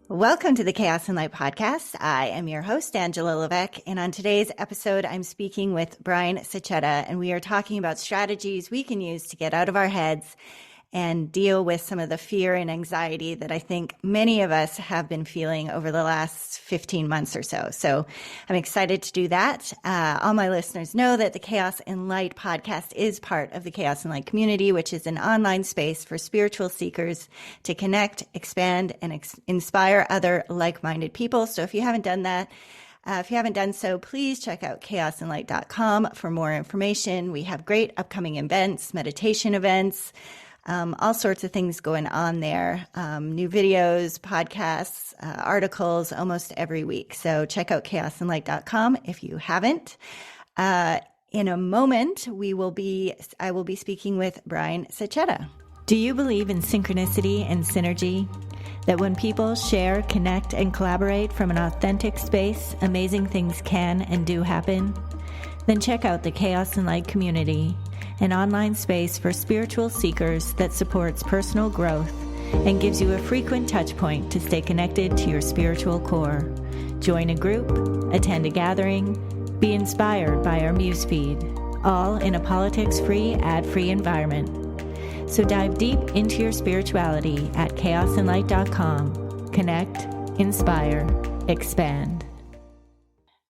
Welcome to the Chaos and Light podcast. I am your host, Angela Levesque, and on today's episode, I'm speaking with Brian Sachetta, and we are talking about strategies we can use to get out of our heads and deal with some of the fear and anxiety that I think many of us have been feeling over the last 15 months or so. So I'm excited to do that. All my listeners know that the Chaos and Light podcast is part of the Chaos and Light community, which is an online space for spiritual seekers to connect, expand, and inspire other like-minded people. So if you haven't done that, if you haven't done so, please check out chaosandlight.com for more information. We have great upcoming events, meditation events, all sorts of things going on there. New videos, podcasts, articles almost every week. So check out chaosandlight.com if you haven't. In a moment, I will be speaking with Brian Sachetta. Do you believe in synchronicity and synergy? That when people share, connect, and collaborate from an authentic space, amazing things can and do happen? Then check out the Chaos and Light community, an online space for spiritual seekers that supports personal growth and gives you a frequent touch point to stay connected to your spiritual core. Join a group, attend a gathering, be inspired by our Muse feed, all in a politics-free, ad-free environment. So dive deep into your spirituality at chaosandlight.com. Connect, inspire, expand.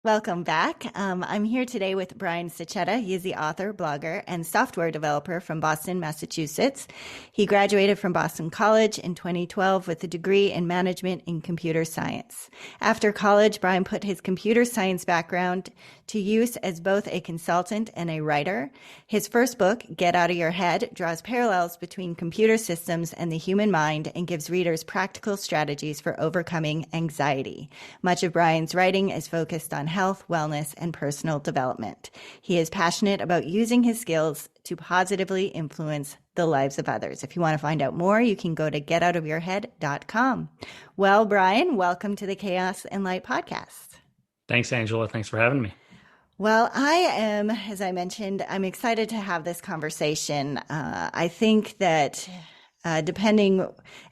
Welcome back. I'm here today with Brian Sachetta. He is the author, blogger, and software developer from Boston, Massachusetts. He graduated from Boston College in 2012 with a degree in management in computer science. After college, Brian put his computer science background to use as both a consultant and a writer. His first book, Get Out of Your Head, draws parallels between computer systems and the human mind and gives readers practical strategies for overcoming anxiety. Much of Brian's writing is focused on health, wellness, and personal development. He is passionate about using his skills to positively influence the lives of others. If you want to find out more, you can go to getoutofyourhead.com. Well, Brian, welcome to the Chaos and Light podcast. Thanks, Angela. Thanks for having me. Well, I am, as I mentioned, I'm excited to have this conversation. I think that it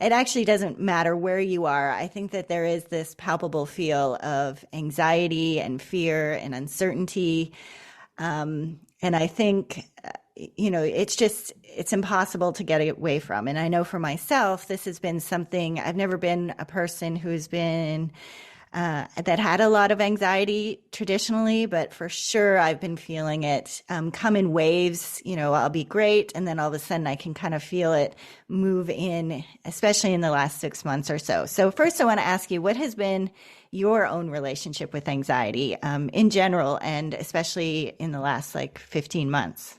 actually doesn't matter where you are. I think that there is this palpable feel of anxiety and fear and uncertainty. And I think, it's impossible to get away from. And I know for myself, this has been something, I've never been a person who's been that had a lot of anxiety traditionally, but for sure I've been feeling it come in waves. I'll be great, and then all of a sudden I can kind of feel it move in, especially in the last 6 months or so. So first I want to ask you, what has been your own relationship with anxiety in general, and especially in the last 15 months?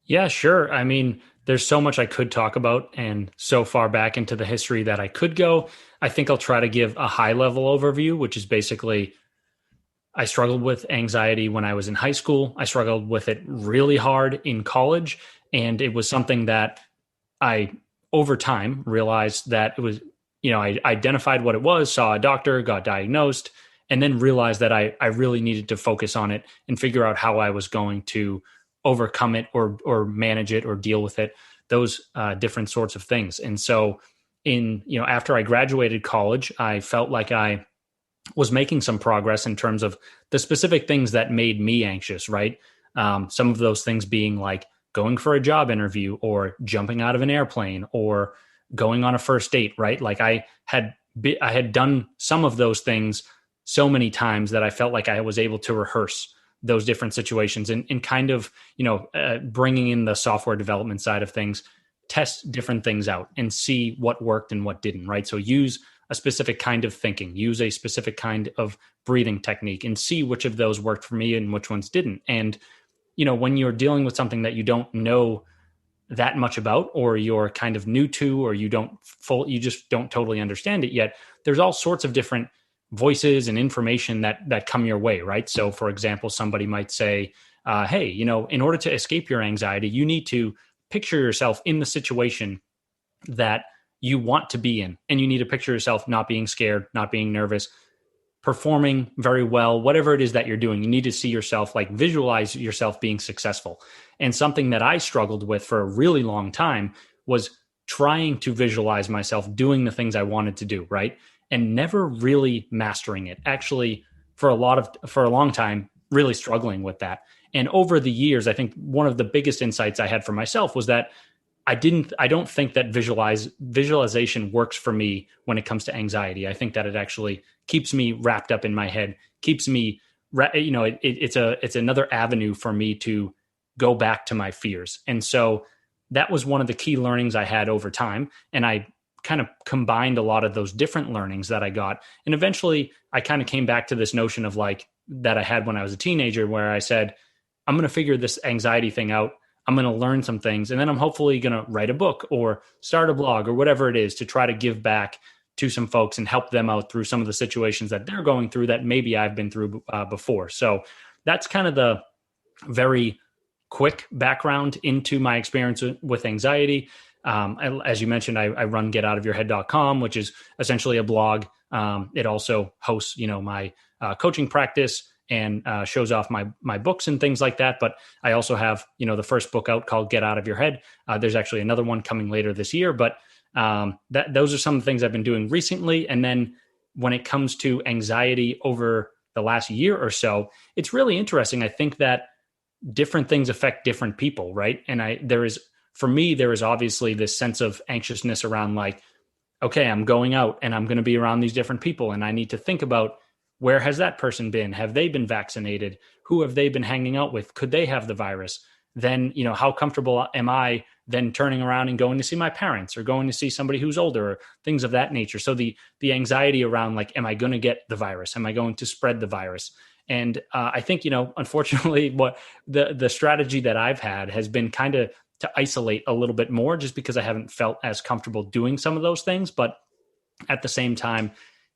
Yeah, sure. I mean, there's so much I could talk about and so far back into the history that I could go. I think I'll try to give a high level overview, which is basically I struggled with anxiety when I was in high school. I struggled with it really hard in college. And it was something that I, over time, realized that it was, I identified what it was, saw a doctor, got diagnosed, and then realized that I really needed to focus on it and figure out how I was going to overcome it or manage it or deal with it, those different sorts of things. And so after I graduated college, I felt like I was making some progress in terms of the specific things that made me anxious, right? Some of those things being like going for a job interview or jumping out of an airplane or going on a first date, right? Like I had done some of those things so many times that I felt like I was able to rehearse those different situations and kind of, bringing in the software development side of things, test different things out and see what worked and what didn't, right? So use a specific kind of thinking, use a specific kind of breathing technique and see which of those worked for me and which ones didn't. And, when you're dealing with something that you don't know that much about, or you're kind of new to, or you just don't totally understand it yet, there's all sorts of different voices and information that come your way, right? So for example, somebody might say, hey, in order to escape your anxiety, you need to picture yourself in the situation that you want to be in. And you need to picture yourself not being scared, not being nervous, performing very well, whatever it is that you're doing. You need to see yourself, visualize yourself being successful. And something that I struggled with for a really long time was trying to visualize myself doing the things I wanted to do, right? and never really mastering it. Actually, for a long time, really struggling with that. And over the years, I think one of the biggest insights I had for myself was that I don't think that visualization works for me when it comes to anxiety. I think that it actually keeps me wrapped up in my head, keeps me, it's another avenue for me to go back to my fears. And so that was one of the key learnings I had over time. And I kind of combined a lot of those different learnings that I got. And eventually I kind of came back to this notion of like that I had when I was a teenager, where I said, I'm going to figure this anxiety thing out. I'm going to learn some things, and then I'm hopefully going to write a book or start a blog or whatever it is to try to give back to some folks and help them out through some of the situations that they're going through that maybe I've been through before. So that's kind of the very quick background into my experience with anxiety. As you mentioned, I run getoutofyourhead.com, which is essentially a blog. It also hosts, my coaching practice and shows off my books and things like that. But I also have, the first book out called Get Out of Your Head. There's actually another one coming later this year, but those are some of the things I've been doing recently. And then when it comes to anxiety over the last year or so, it's really interesting. I think that different things affect different people, right? And for me, there is obviously this sense of anxiousness around like, okay, I'm going out and I'm going to be around these different people, and I need to think about, where has that person been? Have they been vaccinated? Who have they been hanging out with? Could they have the virus? Then, how comfortable am I then turning around and going to see my parents or going to see somebody who's older or things of that nature? So the anxiety around like, am I going to get the virus? Am I going to spread the virus? And I think, unfortunately, what the strategy that I've had has been kind of to isolate a little bit more, just because I haven't felt as comfortable doing some of those things. But at the same time,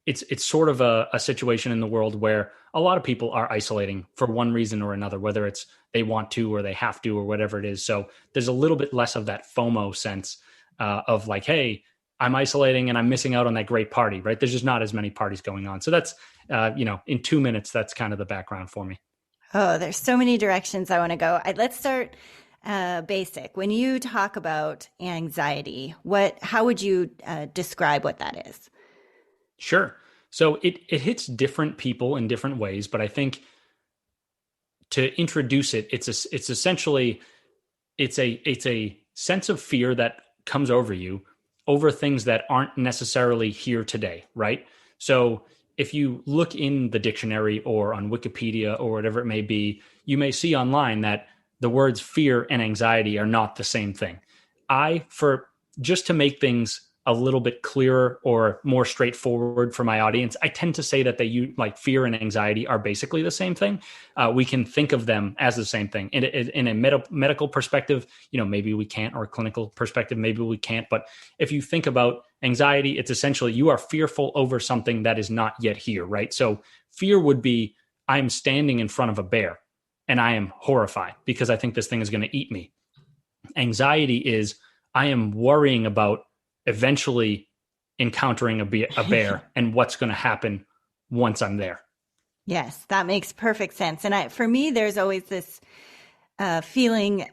it's sort of a situation in the world where a lot of people are isolating for one reason or another, whether it's they want to or they have to or whatever it is. So there's a little bit less of that FOMO sense of like, hey, I'm isolating and I'm missing out on that great party, right? There's just not as many parties going on. So that's, in 2 minutes, that's kind of the background for me. Oh, there's so many directions I want to go. Let's start basic. When you talk about anxiety, how would you describe what that is? Sure. So it hits different people in different ways, but I think to introduce it, it's essentially a sense of fear that comes over you over things that aren't necessarily here today, right? So if you look in the dictionary or on Wikipedia or whatever it may be, you may see online that the words fear and anxiety are not the same thing. Just to make things a little bit clearer or more straightforward for my audience, I tend to say that like fear and anxiety are basically the same thing. We can think of them as the same thing. In a medical perspective, maybe we can't, or a clinical perspective, maybe we can't. But if you think about anxiety, it's essentially you are fearful over something that is not yet here, right? So fear would be, I'm standing in front of a bear and I am horrified because I think this thing is going to eat me. Anxiety is, I am worrying about eventually encountering a bear and what's going to happen once I'm there. Yes, that makes perfect sense. And for me, there's always this feeling,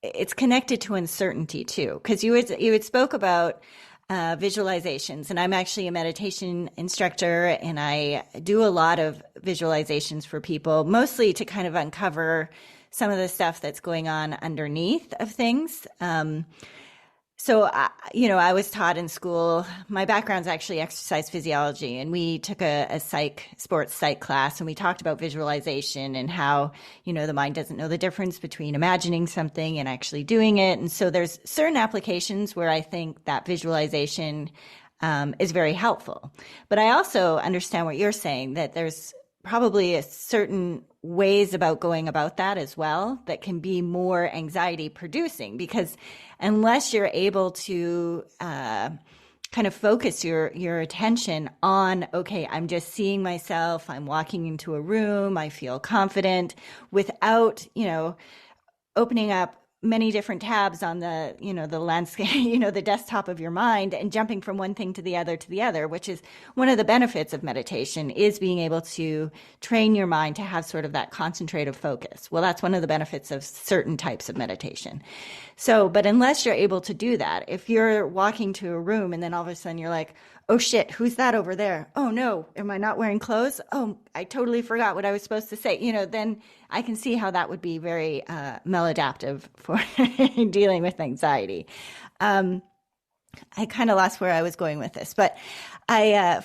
it's connected to uncertainty too, because you had spoke about visualizations, and I'm actually a meditation instructor, and I do a lot of visualizations for people, mostly to kind of uncover some of the stuff that's going on underneath of things. So, I was taught in school, my background's actually exercise physiology, and we took a sports psych class, and we talked about visualization and how, the mind doesn't know the difference between imagining something and actually doing it. And so there's certain applications where I think that visualization is very helpful. But I also understand what you're saying, that there's probably a certain ways about going about that as well that can be more anxiety producing, because unless you're able to kind of focus your attention on, okay, I'm just seeing myself, I'm walking into a room, I feel confident, without, opening up many different tabs on the, the landscape, the desktop of your mind, and jumping from one thing to the other, which is one of the benefits of meditation, is being able to train your mind to have sort of that concentrative focus. Well, that's one of the benefits of certain types of meditation. So, but unless you're able to do that, if you're walking to a room and then all of a sudden you're like, oh shit, who's that over there? Oh no, am I not wearing clothes? Oh, I totally forgot what I was supposed to say. Then I can see how that would be very maladaptive for dealing with anxiety. I kind of lost where I was going with this, but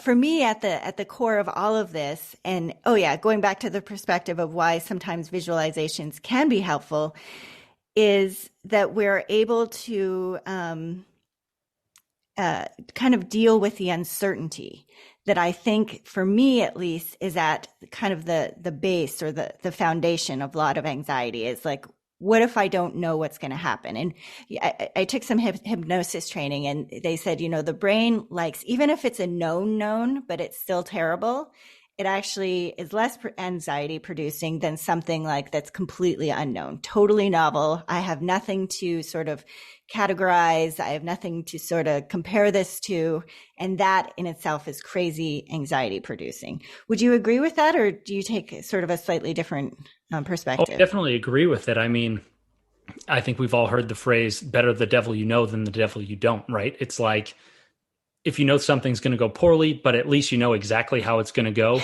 for me, at the core of all of this, and oh yeah, going back to the perspective of why sometimes visualizations can be helpful, is that we're able to kind of deal with the uncertainty that I think, for me at least, is at kind of the base or the foundation of a lot of anxiety. Is like, what if I don't know what's going to happen? And I took some hypnosis training, and they said, the brain likes, even if it's a known, but it's still terrible, it actually is less anxiety producing than something like that's completely unknown, totally novel. I have nothing to sort of categorize. I have nothing to sort of compare this to. And that in itself is crazy anxiety producing. Would you agree with that? Or do you take sort of a slightly different perspective? I definitely agree with it. I mean, I think we've all heard the phrase, better the devil you know than the devil you don't, right? It's like, if you know something's going to go poorly, but at least you know exactly how it's going to go,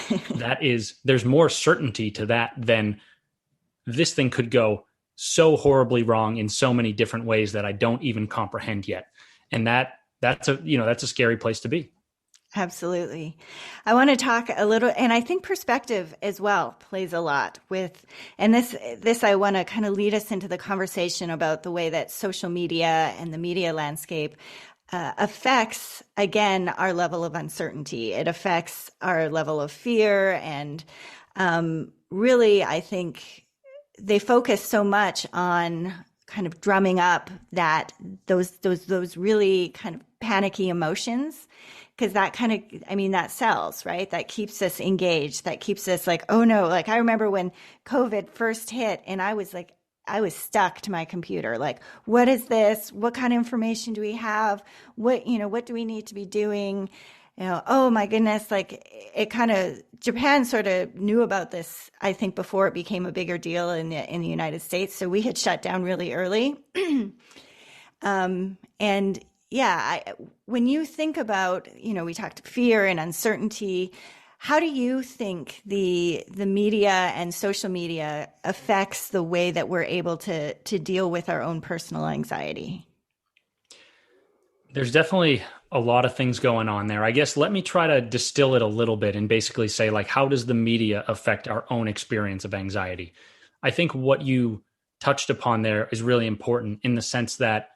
there's more certainty to that than this thing could go so horribly wrong in so many different ways that I don't even comprehend yet. And that's a scary place to be. Absolutely. I want to talk a little, and I think perspective as well plays a lot with, and this I want to kind of lead us into the conversation about the way that social media and the media landscape affects, again, our level of uncertainty. It affects our level of fear. And really, I think they focus so much on kind of drumming up those really kind of panicky emotions, because that kind of, that sells, right? That keeps us engaged. That keeps us like, oh no, like I remember when COVID first hit and I was stuck to my computer. Like, what is this? What kind of information do we have? What do we need to be doing? Oh my goodness. Like it kind of, Japan sort of knew about this, I think, before it became a bigger deal in the United States. So we had shut down really early. And yeah, when you think about, we talked fear and uncertainty, how do you think the media and social media affects the way that we're able to deal with our own personal anxiety? There's definitely a lot of things going on there. I guess let me try to distill it a little bit and basically say, like, how does the media affect our own experience of anxiety? I think what you touched upon there is really important in the sense that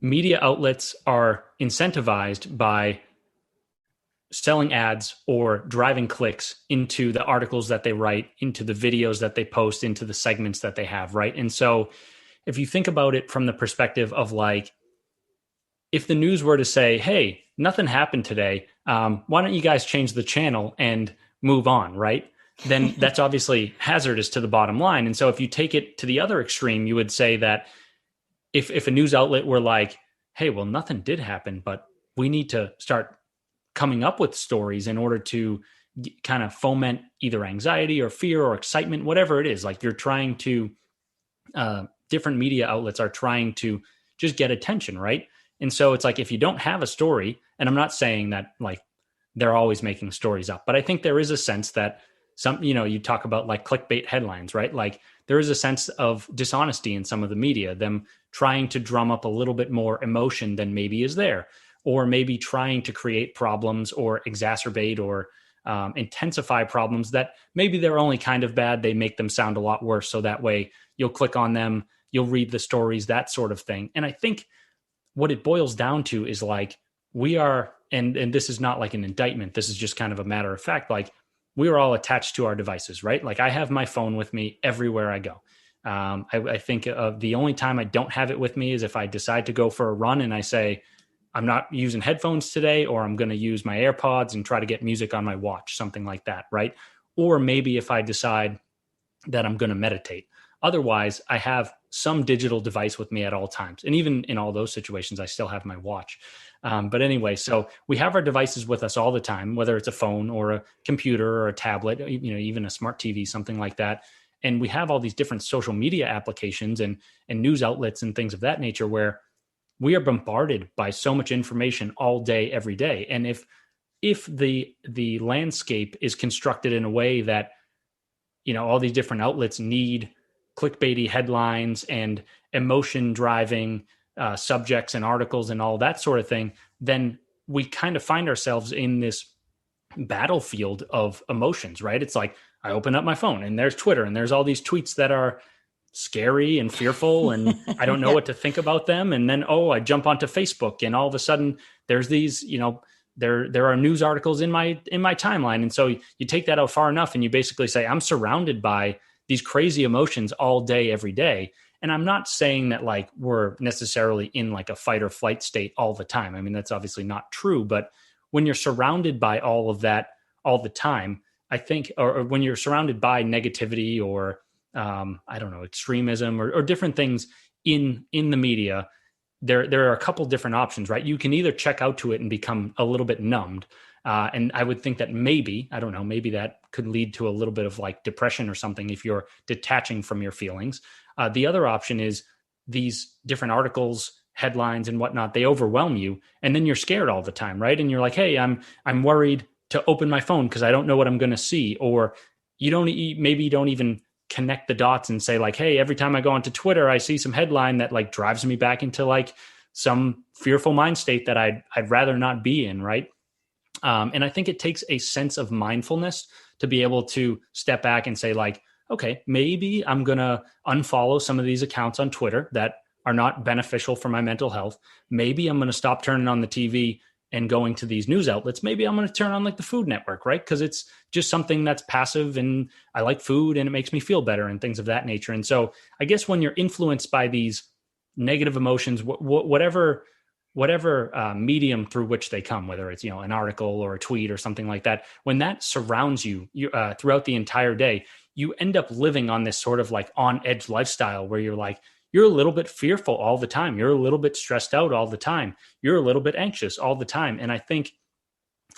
media outlets are incentivized by selling ads or driving clicks into the articles that they write, into the videos that they post, into the segments that they have, right? And so if you think about it from the perspective of like, if the news were to say, hey, nothing happened today, why don't you guys change the channel and move on, right? Then that's obviously hazardous to the bottom line. And so if you take it to the other extreme, you would say that if a news outlet were like, hey, well, nothing did happen, but we need to start coming up with stories in order to kind of foment either anxiety or fear or excitement, whatever it is. Like you're trying to, different media outlets are trying to just get attention, right? And so it's like, if you don't have a story, and I'm not saying that like they're always making stories up, but I think there is a sense that you talk about like clickbait headlines, right? Like there is a sense of dishonesty in some of the media, them trying to drum up a little bit more emotion than maybe is there, or maybe trying to create problems or exacerbate or intensify problems that maybe they're only kind of bad. They make them sound a lot worse. So that way you'll click on them, you'll read the stories, that sort of thing. And I think what it boils down to is like, we are, and this is not like an indictment, this is just kind of a matter of fact, like we are all attached to our devices, right? Like I have my phone with me everywhere I go. I think the only time I don't have it with me is if I decide to go for a run and I say, I'm not using headphones today, or I'm going to use my AirPods and try to get music on my watch, something like that, right? Or maybe if I decide that I'm going to meditate. Otherwise, I have some digital device with me at all times. And even in all those situations, I still have my watch. But anyway, so we have our devices with us all the time, whether it's a phone or a computer or a tablet, even a smart TV, something like that. And we have all these different social media applications and news outlets and things of that nature where we are bombarded by so much information all day, every day. And if the landscape is constructed in a way that, all these different outlets need clickbaity headlines and emotion driving subjects and articles and all that sort of thing, then we kind of find ourselves in this battlefield of emotions, right? It's like I open up my phone and there's Twitter and there's all these tweets that are scary and fearful and I don't know Yeah. what to think about them. And then, I jump onto Facebook and all of a sudden there's these, there are news articles in my timeline. And so you take that out far enough and you basically say, I'm surrounded by these crazy emotions all day, every day. And I'm not saying that like we're necessarily in like a fight or flight state all the time. I mean, that's obviously not true, but when you're surrounded by all of that all the time, I think, or when you're surrounded by negativity or I don't know, extremism or different things in the media, there are a couple different options, right? You can either check out to it and become a little bit numbed. And I would think that maybe, I don't know, maybe that could lead to a little bit of like depression or something if you're detaching from your feelings. The other option is these different articles, headlines and whatnot, they overwhelm you. And then you're scared all the time, right? And you're like, hey, I'm worried to open my phone because I don't know what I'm going to see. Or maybe you don't even connect the dots and say like, hey, every time I go onto Twitter, I see some headline that like drives me back into like some fearful mind state that I'd rather not be in, right? And I think it takes a sense of mindfulness to be able to step back and say like, okay, maybe I'm going to unfollow some of these accounts on Twitter that are not beneficial for my mental health. Maybe I'm going to stop turning on the TV and going to these news outlets. Maybe I'm going to turn on like the Food Network, right? Because it's just something that's passive and I like food and it makes me feel better and things of that nature. And so I guess when you're influenced by these negative emotions, whatever medium through which they come, whether it's, an article or a tweet or something like that, when that surrounds you throughout the entire day, you end up living on this sort of like on edge lifestyle where you're a little bit fearful all the time. You're a little bit stressed out all the time. You're a little bit anxious all the time. And I think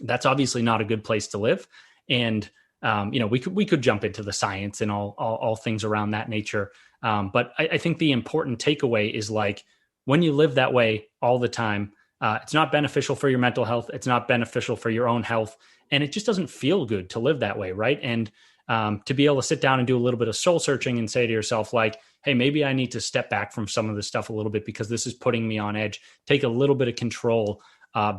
that's obviously not a good place to live. And, we could jump into the science and all things around that nature. But I think the important takeaway is like, when you live that way all the time, it's not beneficial for your mental health. It's not beneficial for your own health. And it just doesn't feel good to live that way, right? And to be able to sit down and do a little bit of soul searching and say to yourself, like, hey, maybe I need to step back from some of this stuff a little bit because this is putting me on edge. Take a little bit of control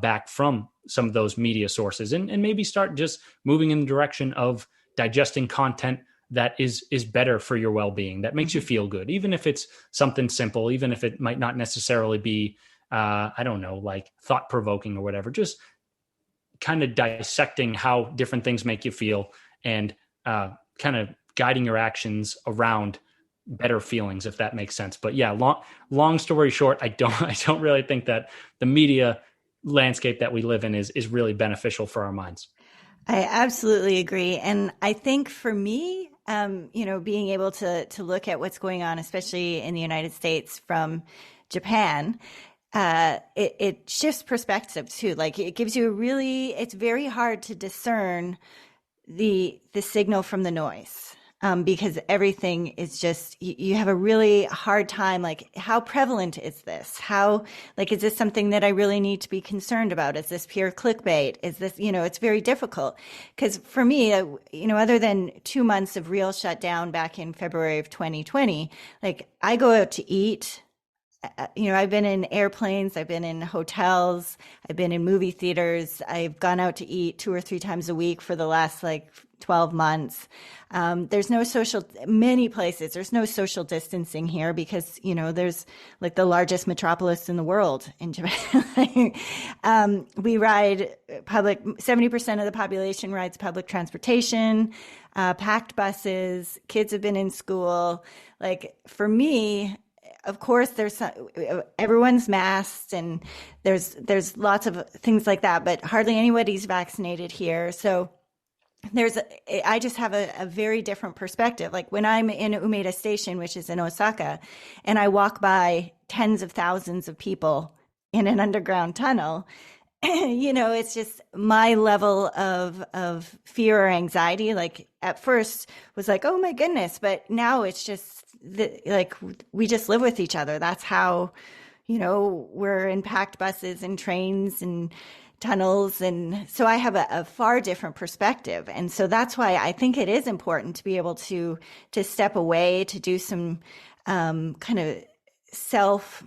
back from some of those media sources and maybe start just moving in the direction of digesting content that is better for your well-being, that makes you feel good, even if it's something simple, even if it might not necessarily be, I don't know, like thought-provoking or whatever, just kind of dissecting how different things make you feel and kind of guiding your actions around better feelings, if that makes sense. But yeah, long story short, I don't really think that the media landscape that we live in is really beneficial for our minds. I absolutely agree. And I think for me, being able to look at what's going on, especially in the United States from Japan, it shifts perspective too. Like it gives you it's very hard to discern the signal from the noise. Because everything is just, you have a really hard time. Like, how prevalent is this? Is this something that I really need to be concerned about? Is this pure clickbait? Is this, it's very difficult. Because for me, other than 2 months of real shutdown back in February of 2020, like I go out to eat. I've been in airplanes, I've been in hotels, I've been in movie theaters, I've gone out to eat 2 or 3 times a week for the last 12 months. There's no many places, there's no social distancing here because, there's like the largest metropolis in the world in Japan. We ride 70% of the population rides public transportation, packed buses, kids have been in school. Like for me, of course, everyone's masked and there's lots of things like that, but hardly anybody's vaccinated here. So I just have a very different perspective. Like when I'm in Umeda Station, which is in Osaka, and I walk by tens of thousands of people in an underground tunnel, it's just my level of fear or anxiety. Like at first was like, oh my goodness, but now it's just like we just live with each other. That's how, we're in packed buses and trains and tunnels. And so I have a far different perspective. And so that's why I think it is important to be able to step away, to do some kind of self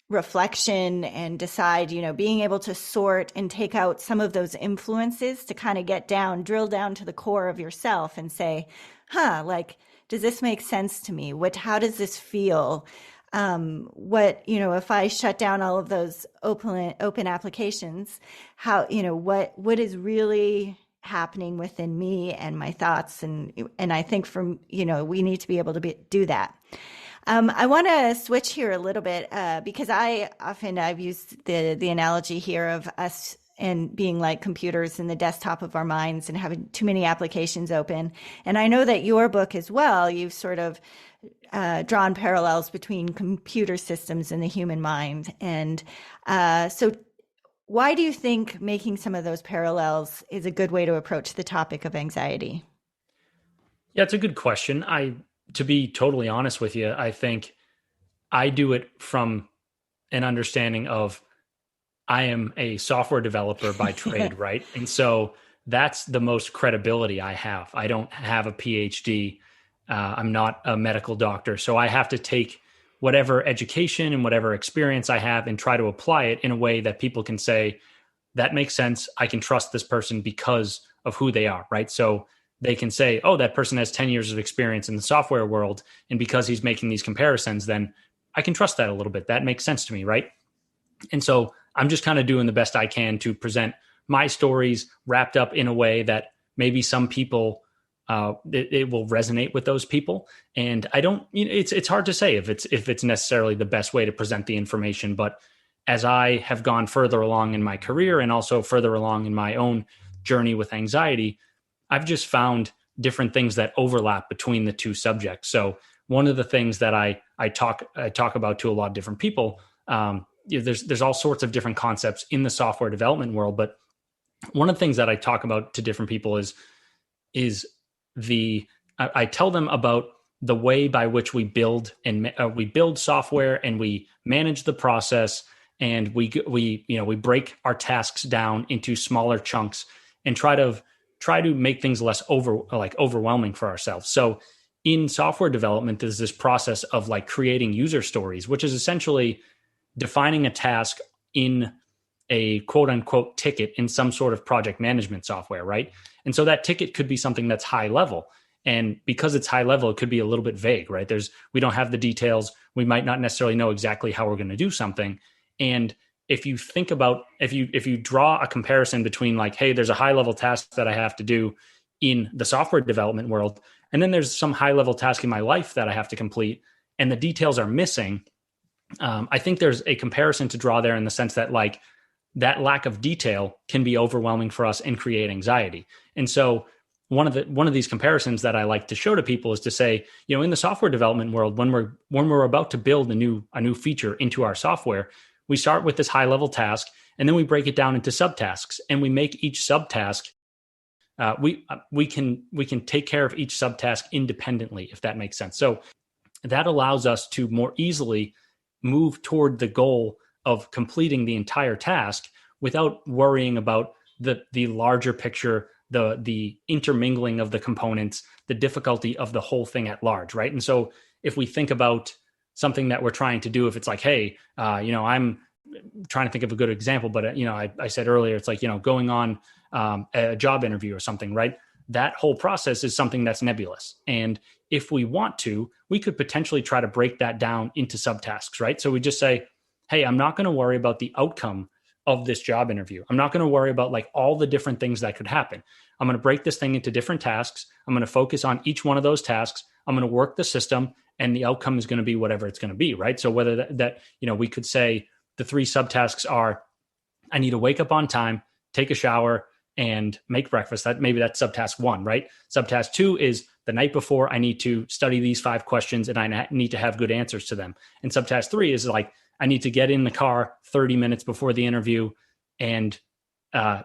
reflection and decide, being able to sort and take out some of those influences to kind of drill down to the core of yourself and say, like, does this make sense to me? How does this feel? If I shut down all of those open applications, what is really happening within me and my thoughts? And I think we need to be able to do that. I want to switch here a little bit because I've used the analogy here of us and being like computers in the desktop of our minds and having too many applications open. And I know that your book as well, you've sort of drawn parallels between computer systems and the human mind. And so why do you think making some of those parallels is a good way to approach the topic of anxiety? Yeah, it's a good question. To be totally honest with you, I think I do it from an understanding of I am a software developer by trade, right? And so that's the most credibility I have. I don't have a PhD. I'm not a medical doctor. So I have to take whatever education and whatever experience I have and try to apply it in a way that people can say, that makes sense. I can trust this person because of who they are, right? So they can say, oh, that person has 10 years of experience in the software world. And because he's making these comparisons, then I can trust that a little bit. That makes sense to me, right? And so I'm just kind of doing the best I can to present my stories wrapped up in a way that maybe some people, it will resonate with those people. And I don't, it's hard to say if it's necessarily the best way to present the information. But as I have gone further along in my career and also further along in my own journey with anxiety, I've just found different things that overlap between the two subjects. So one of the things that I talk about to a lot of different people, there's all sorts of different concepts in the software development world, but one of the things that I talk about to different people is I tell them about the way by which we build software and we manage the process, and we break our tasks down into smaller chunks and try to make things less overwhelming for ourselves. So in software development, there's this process of like creating user stories, which is essentially defining a task in a quote unquote ticket in some sort of project management software, right? And so that ticket could be something that's high level. And because it's high level, it could be a little bit vague, right? We don't have the details. We might not necessarily know exactly how we're going to do something. And if you think about, if you draw a comparison between like, hey, there's a high level task that I have to do in the software development world, and then there's some high level task in my life that I have to complete, and the details are missing. I think there's a comparison to draw there in the sense that like that lack of detail can be overwhelming for us and create anxiety. And so one of these comparisons that I like to show to people is to say, in the software development world, when we're about to build a new feature into our software, we start with this high level task, and then we break it down into subtasks, and we make each subtask. We can take care of each subtask independently, if that makes sense. So that allows us to more easily move toward the goal of completing the entire task without worrying about the larger picture, the intermingling of the components, the difficulty of the whole thing at large, right? And so if we think about something that we're trying to do, if it's like, hey, I'm trying to think of a good example, but I said earlier, it's like, going on a job interview or something, right? That whole process is something that's nebulous. And if we want to, we could potentially try to break that down into subtasks, right? So we just say, hey, I'm not going to worry about the outcome of this job interview. I'm not going to worry about like all the different things that could happen. I'm going to break this thing into different tasks. I'm going to focus on each one of those tasks. I'm going to work the system, and the outcome is going to be whatever it's going to be, right? So whether that we could say the three subtasks are, I need to wake up on time, take a shower, and make breakfast. Maybe that's subtask 1, right? Subtask 2 is the night before, I need to study these 5 questions and I need to have good answers to them. And subtask 3 is like, I need to get in the car 30 minutes before the interview and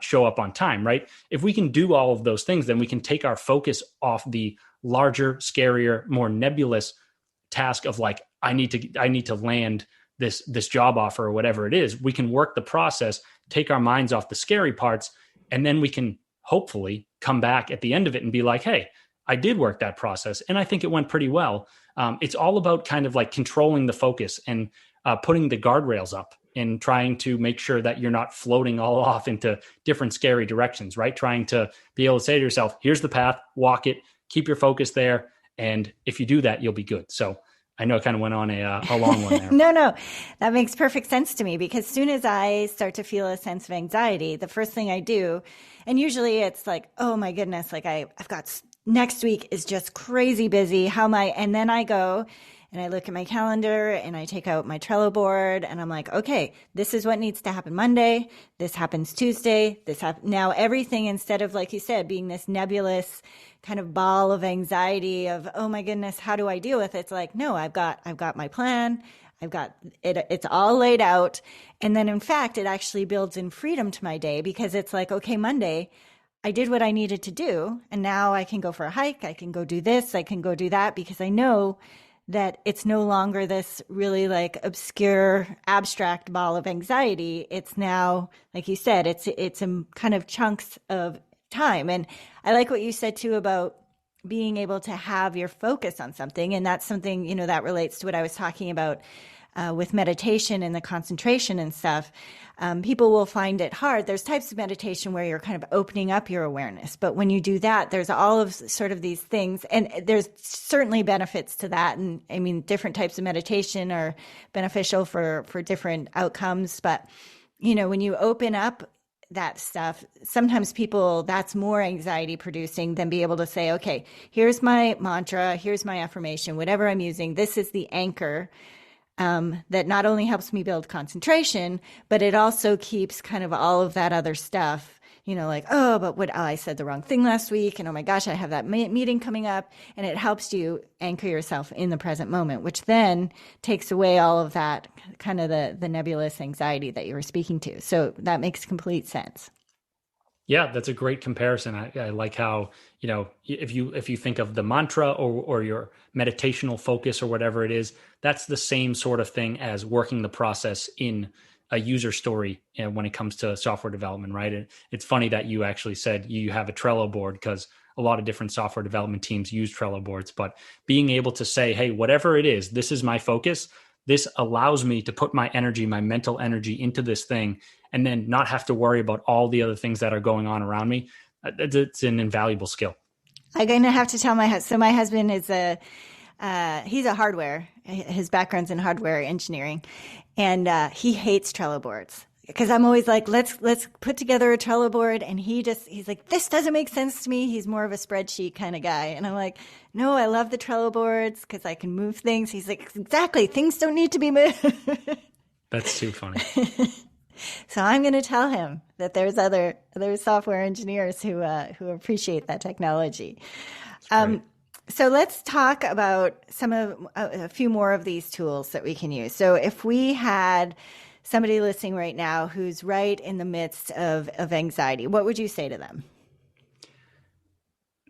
show up on time, right? If we can do all of those things, then we can take our focus off the larger, scarier, more nebulous task of like, I need to land this job offer or whatever it is. We can work the process, take our minds off the scary parts, and then we can hopefully come back at the end of it and be like, hey, I did work that process and I think it went pretty well. It's all about kind of like controlling the focus and putting the guardrails up and trying to make sure that you're not floating all off into different scary directions, right? Trying to be able to say to yourself, here's the path, walk it, keep your focus there. And if you do that, you'll be good. So I know it kind of went on a long one there. No, that makes perfect sense to me, because as soon as I start to feel a sense of anxiety, the first thing I do, and usually it's like, oh my goodness, like I've got next week is just crazy busy. And then I go and I look at my calendar and I take out my Trello board and I'm like, okay, this is what needs to happen Monday. This happens Tuesday. Now everything, instead of, like you said, being this nebulous kind of ball of anxiety of, oh my goodness, how do I deal with it? It's like, no, I've got my plan. I've got it. It's all laid out. And then in fact, it actually builds in freedom to my day, because it's like, okay, Monday, I did what I needed to do. And now I can go for a hike. I can go do this. I can go do that, because I know that it's no longer this really like obscure, abstract ball of anxiety. It's now, like you said, it's in kind of chunks of time. And I like what you said too about being able to have your focus on something. And that's something, that relates to what I was talking about with meditation and the concentration and stuff. People will find it hard. There's types of meditation where you're kind of opening up your awareness. But when you do that, there's all of sort of these things, and there's certainly benefits to that. And I mean, different types of meditation are beneficial for different outcomes. But, when you open up that stuff, sometimes that's more anxiety producing than be able to say, okay, here's my mantra, here's my affirmation, whatever I'm using. This is the anchor. That not only helps me build concentration, but it also keeps kind of all of that other stuff, like, I said the wrong thing last week. And oh my gosh, I have that meeting coming up. And it helps you anchor yourself in the present moment, which then takes away all of that kind of the nebulous anxiety that you were speaking to. So that makes complete sense. Yeah, that's a great comparison. I like how, if you think of the mantra or your meditational focus or whatever it is, that's the same sort of thing as working the process in a user story when it comes to software development, right? And it's funny that you actually said you have a Trello board, because a lot of different software development teams use Trello boards. But being able to say, hey, whatever it is, this is my focus. This allows me to put my energy, my mental energy into this thing, and then not have to worry about all the other things that are going on around me. It's an invaluable skill. I'm going to have to tell my husband. So my husband is he's a hardware. His background's in hardware engineering, and he hates Trello boards, because I'm always like, let's put together a Trello board. And he's like, this doesn't make sense to me. He's more of a spreadsheet kind of guy. And I'm like, no, I love the Trello boards because I can move things. He's like, exactly. Things don't need to be moved. That's too funny. So I'm going to tell him that there's other software engineers who appreciate that technology. So let's talk about a few more of these tools that we can use. So if we had somebody listening right now who's right in the midst of anxiety, what would you say to them?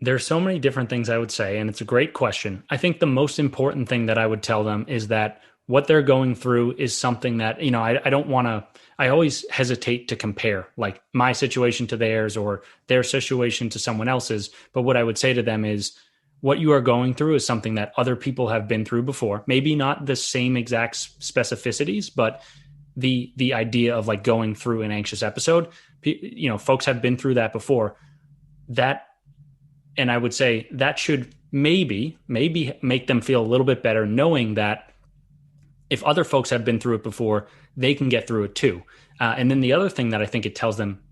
There's so many different things I would say, and it's a great question. I think the most important thing that I would tell them is that what they're going through is something that, I don't want to, I always hesitate to compare like my situation to theirs or their situation to someone else's. But what I would say to them is what you are going through is something that other people have been through before. Maybe not the same exact specificities, but the idea of like going through an anxious episode, folks have been through that before. And I would say that should maybe make them feel a little bit better, knowing that if other folks have been through it before, they can get through it too. And then the other thing that I think it tells them,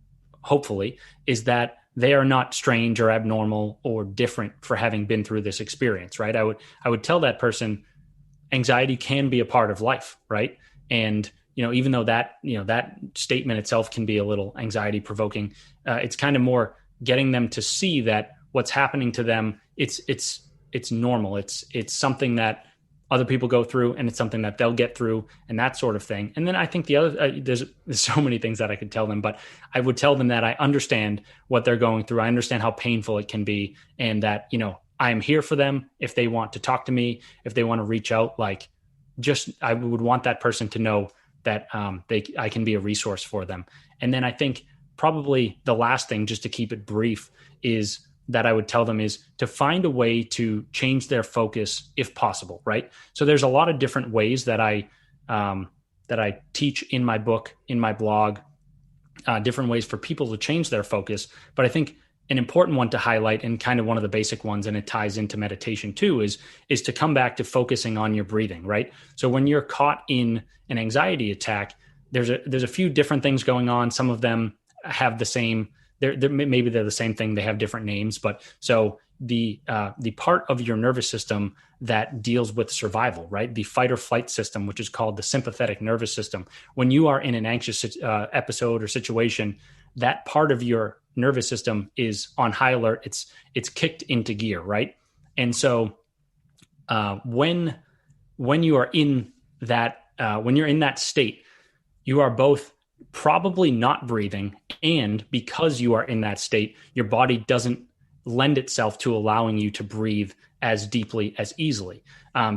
hopefully, is that they are not strange or abnormal or different for having been through this experience, right? I would tell that person anxiety can be a part of life, right? And even though that statement itself can be a little anxiety provoking, it's kind of more getting them to see that what's happening to them, it's normal. It's something that other people go through, and it's something that they'll get through, and that sort of thing. And then I think the other, there's so many things that I could tell them, but I would tell them that I understand what they're going through. I understand how painful it can be, and that, I am here for them if they want to talk to me, if they want to reach out. Like, I would want that person to know that I can be a resource for them. And then I think probably the last thing, just to keep it brief, is that I would tell them is to find a way to change their focus if possible, right? So there's a lot of different ways that I teach in my book, in my blog, different ways for people to change their focus. But I think an important one to highlight, and kind of one of the basic ones, and it ties into meditation too, is to come back to focusing on your breathing, right? So when you're caught in an anxiety attack, there's a few different things going on. Some of them have the same, maybe they're the same thing, they have different names. But so the part of your nervous system that deals with survival, right? The fight or flight system, which is called the sympathetic nervous system. When you are in an anxious episode or situation, that part of your nervous system is on high alert. It's kicked into gear, right? And so when you are in that when you're in that state, you are both probably not breathing, and because you are in that state, your body doesn't lend itself to allowing you to breathe as deeply, as easily.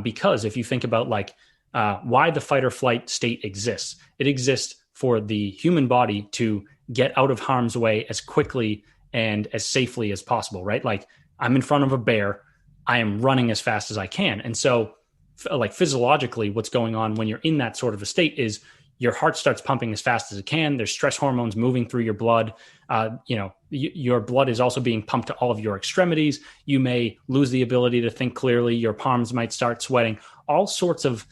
Because if you think about why the fight or flight state exists, it exists for the human body to get out of harm's way as quickly and as safely as possible, right? Like, I'm in front of a bear, I am running as fast as I can. And so physiologically, what's going on when you're in that sort of a state is your heart starts pumping as fast as it can. There's stress hormones moving through your blood. Your blood is also being pumped to all of your extremities. You may lose the ability to think clearly. Your palms might start sweating. All sorts of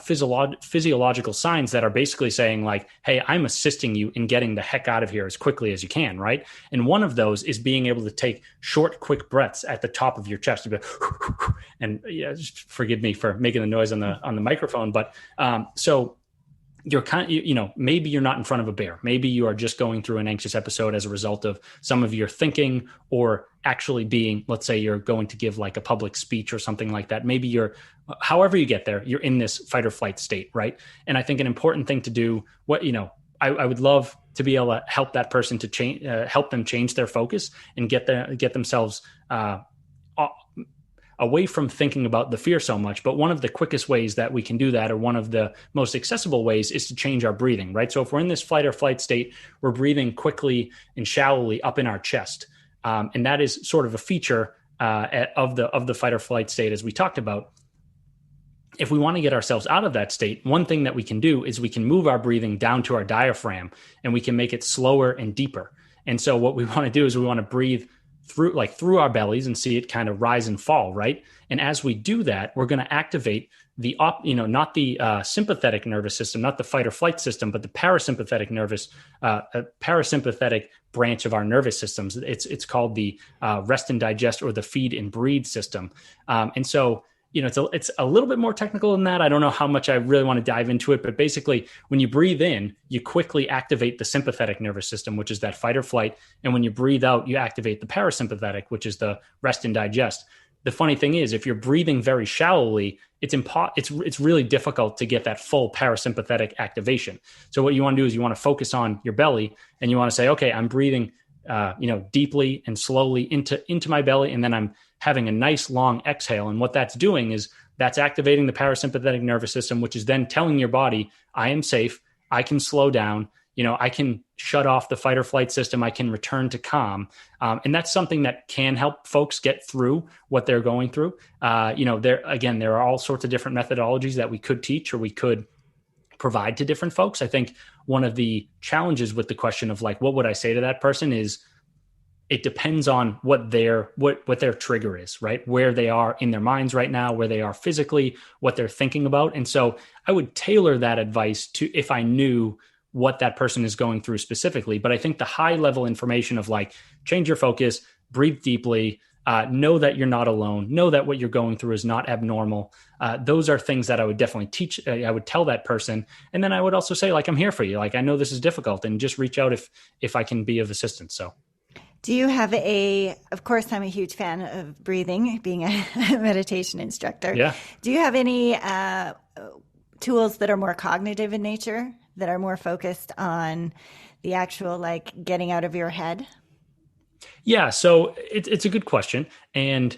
physiological signs that are basically saying like, hey, I'm assisting you in getting the heck out of here as quickly as you can, right? And one of those is being able to take short, quick breaths at the top of your chest. And just forgive me for making the noise on the microphone, but so you're maybe you're not in front of a bear. Maybe you are just going through an anxious episode as a result of some of your thinking, or actually being, let's say you're going to give like a public speech or something like that. Maybe however you get there, you're in this fight or flight state, right? And I think an important thing to do, I would love to be able to help that person to change, help them change their focus and get themselves away from thinking about the fear so much. But one of the quickest ways that we can do that, or one of the most accessible ways, is to change our breathing, right? So if we're in this fight or flight state, we're breathing quickly and shallowly up in our chest. And that is sort of a feature of the fight or flight state, as we talked about. If we want to get ourselves out of that state, one thing that we can do is we can move our breathing down to our diaphragm, and we can make it slower and deeper. And so what we want to do is we want to breathe through our bellies and see it kind of rise and fall, right? And as we do that, we're going to activate not the sympathetic nervous system, not the fight or flight system, but the parasympathetic parasympathetic branch of our nervous systems. It's called the rest and digest, or the feed and breathe system. And so, it's a little bit more technical than that. I don't know how much I really want to dive into it, but basically when you breathe in, you quickly activate the sympathetic nervous system, which is that fight or flight. And when you breathe out, you activate the parasympathetic, which is the rest and digest. The funny thing is, if you're breathing very shallowly, it's really difficult to get that full parasympathetic activation. So what you want to do is you want to focus on your belly, and you want to say, okay, I'm breathing deeply and slowly into my belly, and then I'm having a nice long exhale. And what that's doing is that's activating the parasympathetic nervous system, which is then telling your body, I am safe, I can slow down, I can shut off the fight or flight system, I can return to calm. And that's something that can help folks get through what they're going through. There are all sorts of different methodologies that we could teach, or we could provide to different folks. I think one of the challenges with the question of like, what would I say to that person, is it depends on what their trigger is, right? Where they are in their minds right now, where they are physically, what they're thinking about. And so I would tailor that advice to if I knew what that person is going through specifically. But I think the high level information of like, change your focus, breathe deeply, know that you're not alone, know that what you're going through is not abnormal. Those are things that I would definitely teach. I would tell that person. And then I would also say, like, I'm here for you. Like, I know this is difficult, and just reach out if I can be of assistance. So. Do you have of course, I'm a huge fan of breathing, being a meditation instructor. Yeah. Do you have any tools that are more cognitive in nature, that are more focused on the actual, like, getting out of your head? Yeah. So it's a good question. And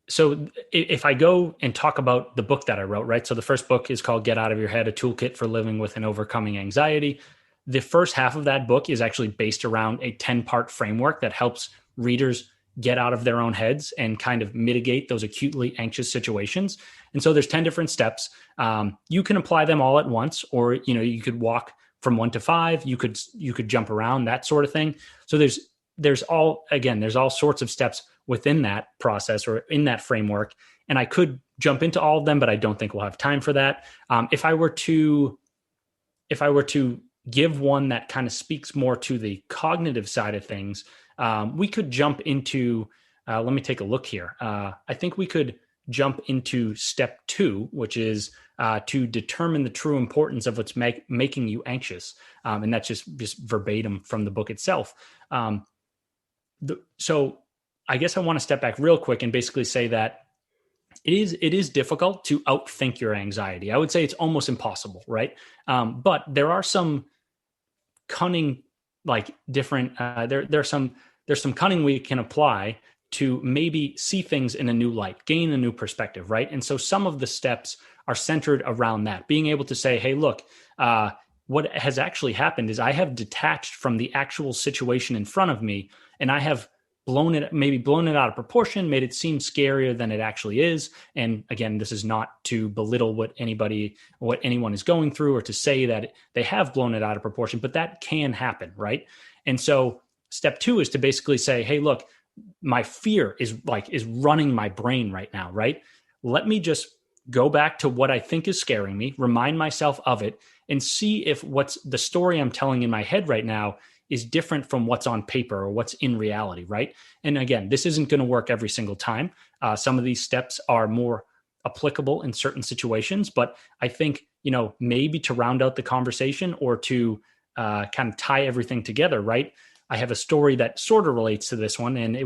so if I go and talk about the book that I wrote, right? So the first book is called Get Out of Your Head, A Toolkit for Living with and Overcoming Anxiety. The first half of that book is actually based around a 10-part framework that helps readers get out of their own heads and kind of mitigate those acutely anxious situations. And so there's 10 different steps. You can apply them all at once, or, you could walk from 1 to 5. You could jump around, that sort of thing. So there's all sorts of steps within that process or in that framework. And I could jump into all of them, but I don't think we'll have time for that. If I were to give one that kind of speaks more to the cognitive side of things, we could jump into, let me take a look here. I think we could jump into step 2, which is to determine the true importance of what's making you anxious. And that's just verbatim from the book itself. So I guess I want to step back real quick and basically say that it is difficult to outthink your anxiety. I would say it's almost impossible, right? But there are some cunning, like different. There's some cunning we can apply to maybe see things in a new light, gain a new perspective, right? And so some of the steps are centered around that, being able to say, "Hey, look, what has actually happened is I have detached from the actual situation in front of me, and I have blown it out of proportion, made it seem scarier than it actually is." And again, this is not to belittle what anyone is going through or to say that they have blown it out of proportion, but that can happen, right? And so step 2 is to basically say, "Hey, look, my fear is running my brain right now, right? Let me just go back to what I think is scaring me, remind myself of it, and see if what's the story I'm telling in my head right now is different from what's on paper or what's in reality," right? And again, this isn't going to work every single time. Some of these steps are more applicable in certain situations, but I think, maybe to round out the conversation or to kind of tie everything together, right? I have a story that sort of relates to this one. And I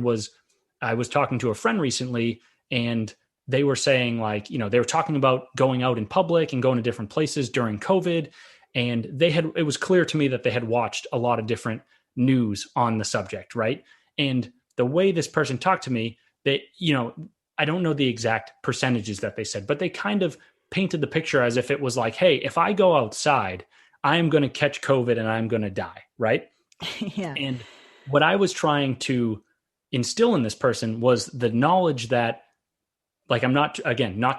was talking to a friend recently, and they were saying, like, they were talking about going out in public and going to different places during COVID. And it was clear to me that they had watched a lot of different news on the subject, right? And the way this person talked to me, I don't know the exact percentages that they said, but they kind of painted the picture as if it was like, "Hey, if I go outside, I am going to catch COVID and I'm going to die," right? Yeah. And what I was trying to instill in this person was the knowledge that, like, I'm not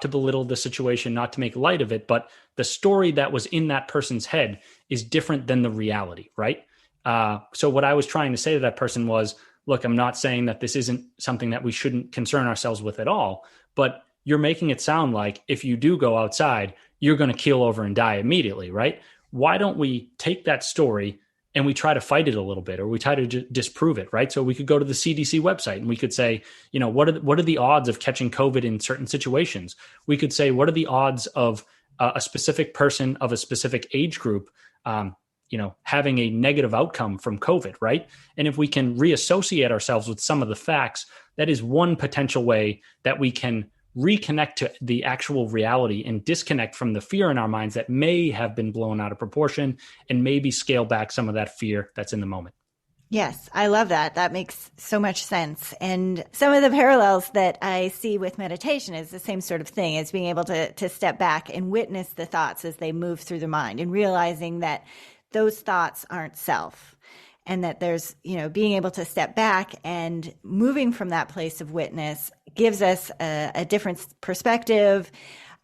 to belittle the situation, not to make light of it, but the story that was in that person's head is different than the reality, right? So what I was trying to say to that person was, "Look, I'm not saying that this isn't something that we shouldn't concern ourselves with at all, but you're making it sound like if you do go outside, you're going to keel over and die immediately, right? Why don't we take that story and we try to fight it a little bit, or we try to disprove it," right? So we could go to the CDC website and we could say, what are the odds of catching COVID in certain situations? We could say, what are the odds of a specific person of a specific age group, having a negative outcome from COVID, right? And if we can reassociate ourselves with some of the facts, that is one potential way that we can reconnect to the actual reality and disconnect from the fear in our minds that may have been blown out of proportion, and maybe scale back some of that fear that's in the moment. Yes, I love that. That makes so much sense. And some of the parallels that I see with meditation is the same sort of thing, as being able to step back and witness the thoughts as they move through the mind, and realizing that those thoughts aren't self, and that there's, being able to step back and moving from that place of witness gives us a different perspective.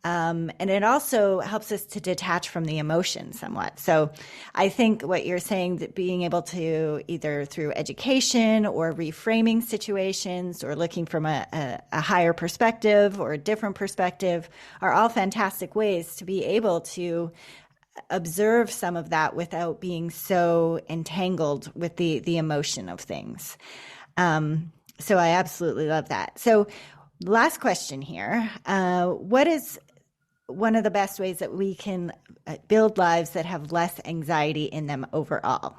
And it also helps us to detach from the emotion somewhat. So I think what you're saying, that being able to, either through education or reframing situations or looking from a higher perspective or a different perspective, are all fantastic ways to be able to observe some of that without being so entangled with the emotion of things. So I absolutely love that. So last question here. What is one of the best ways that we can build lives that have less anxiety in them overall?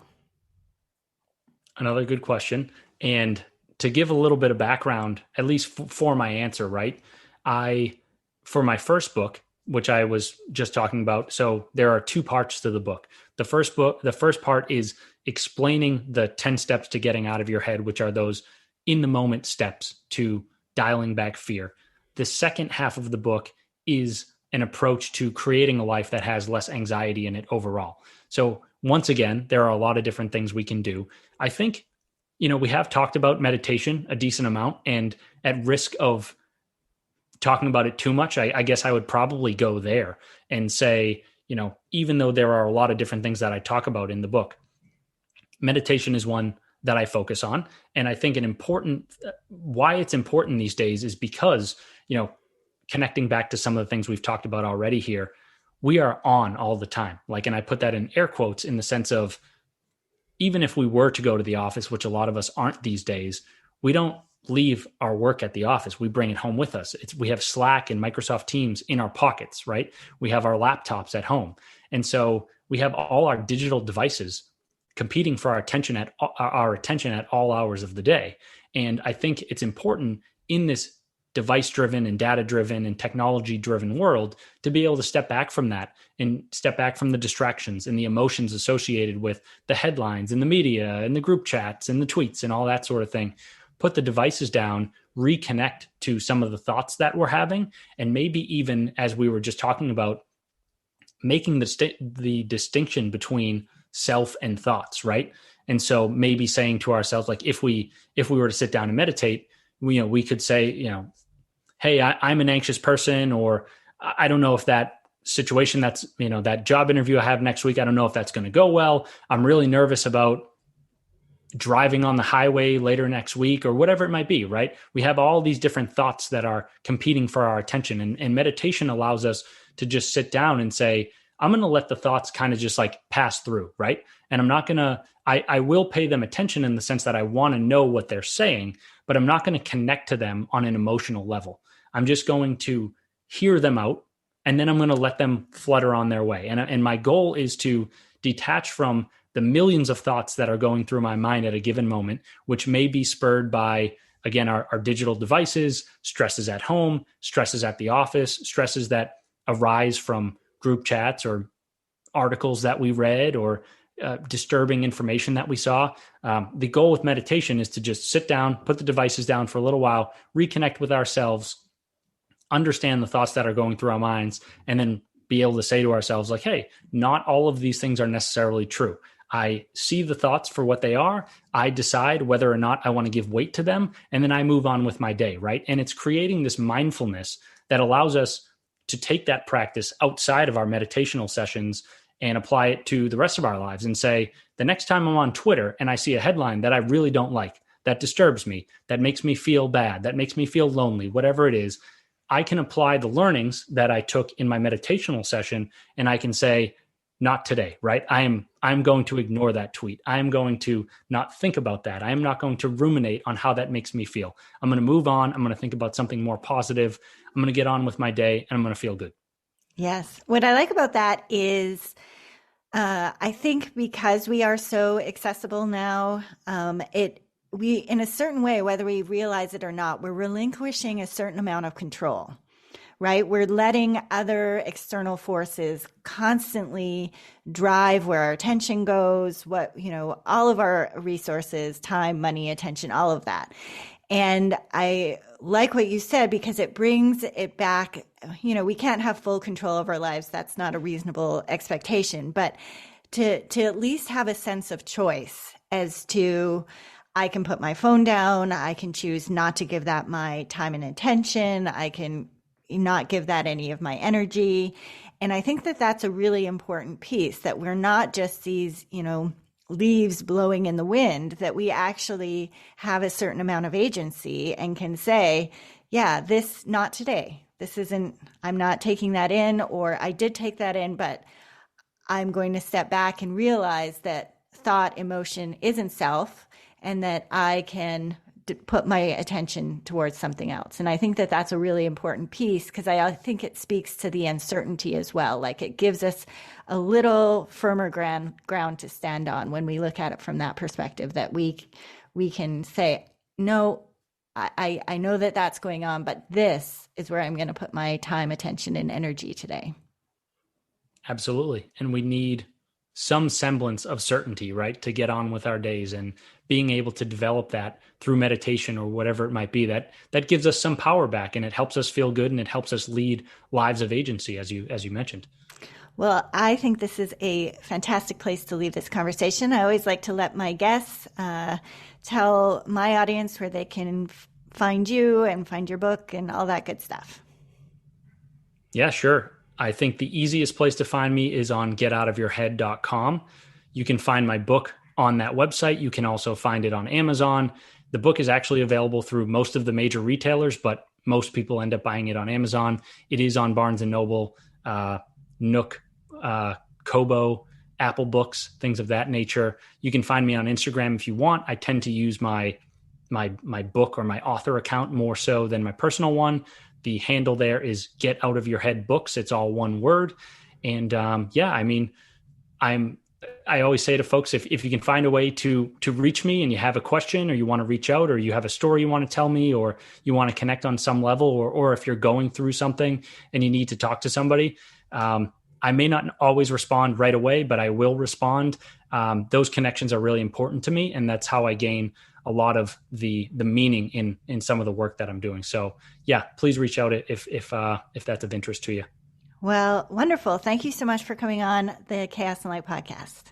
Another good question. And to give a little bit of background, at least for my answer, right? For my first book, which I was just talking about, so there are two parts to the book. The first part is explaining the 10 steps to getting out of your head, which are those in the moment steps to dialing back fear. The second half of the book is an approach to creating a life that has less anxiety in it overall. So once again, there are a lot of different things we can do. I think, we have talked about meditation a decent amount, and at risk of talking about it too much, I guess I would probably go there and say, even though there are a lot of different things that I talk about in the book, meditation is one that I focus on. And I think why it's important these days is because, connecting back to some of the things we've talked about already here, we are on all the time. And I put that in air quotes in the sense of, even if we were to go to the office, which a lot of us aren't these days, we don't leave our work at the office. We bring it home with us. We have Slack and Microsoft Teams in our pockets, right? We have our laptops at home. And so we have all our digital devices competing for our attention at all hours of the day. And I think it's important in this device-driven and data-driven and technology-driven world to be able to step back from that and step back from the distractions and the emotions associated with the headlines and the media and the group chats and the tweets and all that sort of thing. Put the devices down, reconnect to some of the thoughts that we're having, and maybe even, as we were just talking about, making the distinction between self and thoughts, right? And so maybe saying to ourselves, if we were to sit down and meditate, we could say, hey, I'm an anxious person, or I don't know if that situation that job interview I have next week, I don't know if that's going to go well. I'm really nervous about driving on the highway later next week, or whatever it might be, right? We have all these different thoughts that are competing for our attention. And meditation allows us to just sit down and say, I'm going to let the thoughts kind of just pass through, right? And I'm not going to, I will pay them attention in the sense that I want to know what they're saying, but I'm not going to connect to them on an emotional level. I'm just going to hear them out, and then I'm going to let them flutter on their way. And my goal is to detach from the millions of thoughts that are going through my mind at a given moment, which may be spurred by, again, our digital devices, stresses at home, stresses at the office, stresses that arise from group chats or articles that we read, or disturbing information that we saw. The goal with meditation is to just sit down, put the devices down for a little while, reconnect with ourselves, understand the thoughts that are going through our minds, and then be able to say to ourselves, hey, not all of these things are necessarily true. I see the thoughts for what they are. I decide whether or not I want to give weight to them, and then I move on with my day, right? And it's creating this mindfulness that allows us to take that practice outside of our meditational sessions and apply it to the rest of our lives, and say, the next time I'm on Twitter and I see a headline that I really don't like, that disturbs me, that makes me feel bad, that makes me feel lonely, whatever it is, I can apply the learnings that I took in my meditational session, and I can say, not today, right? I'm going to ignore that tweet. I'm going to not think about that. I'm not going to ruminate on how that makes me feel. I'm going to move on. I'm going to think about something more positive. I'm going to get on with my day, and I'm going to feel good. Yes. What I like about that is, I think because we are so accessible now, we, in a certain way, whether we realize it or not, we're relinquishing a certain amount of control, right? We're letting other external forces constantly drive where our attention goes, all of our resources, time, money, attention, all of that. And I like what you said, because it brings it back. We can't have full control of our lives. That's not a reasonable expectation, but to at least have a sense of choice as to, I can put my phone down. I can choose not to give that my time and attention. I can not give that any of my energy. And I think that that's a really important piece, that we're not just these, leaves blowing in the wind, that we actually have a certain amount of agency and can say, yeah, this, not today. This isn't, I'm not taking that in, or I did take that in, but I'm going to step back and realize that thought, emotion isn't self, and that I can put my attention towards something else. And I think that that's a really important piece, because I think it speaks to the uncertainty as well. Like, it gives us a little firmer ground to stand on when we look at it from that perspective, that we can say, no, I know that that's going on, but this is where I'm going to put my time, attention, and energy today. Absolutely. And we need some semblance of certainty, right, to get on with our days, and being able to develop that through meditation or whatever it might be, that gives us some power back, and it helps us feel good, and it helps us lead lives of agency, as you mentioned. Well, I think this is a fantastic place to leave this conversation. I always like to let my guests tell my audience where they can find you and find your book and all that good stuff. Yeah, sure. I think the easiest place to find me is on getoutofyourhead.com. You can find my book on that website. You can also find it on Amazon. The book is actually available through most of the major retailers, but most people end up buying it on Amazon. It is on Barnes & Noble, Nook, Kobo, Apple Books, things of that nature. You can find me on Instagram if you want. I tend to use my book or my author account more so than my personal one. The handle there is Get Out of Your Head Books. It's all one word. And I always say to folks, if you can find a way to reach me, and you have a question, or you want to reach out, or you have a story you want to tell me, or you want to connect on some level, or if you're going through something and you need to talk to somebody, I may not always respond right away, but I will respond. Those connections are really important to me, and that's how I gain a lot of the meaning in some of the work that I'm doing. So yeah, please reach out if that's of interest to you. Well, wonderful. Thank you so much for coming on the Chaos and Light podcast.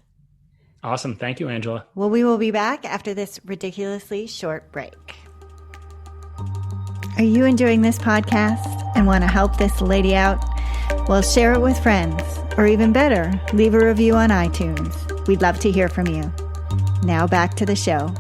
Awesome. Thank you, Angela. Well, we will be back after this ridiculously short break. Are you enjoying this podcast and want to help this lady out? Well, share it with friends, or even better, leave a review on iTunes. We'd love to hear from you. Now back to the show.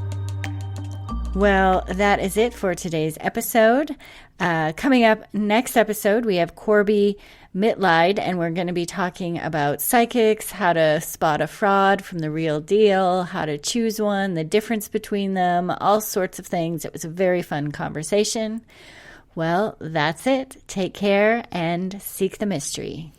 Well, that is it for today's episode. Coming up next episode, we have Corby Mitlide, and we're going to be talking about psychics, how to spot a fraud from the real deal, how to choose one, the difference between them, all sorts of things. It was a very fun conversation. Well, that's it. Take care and seek the mystery.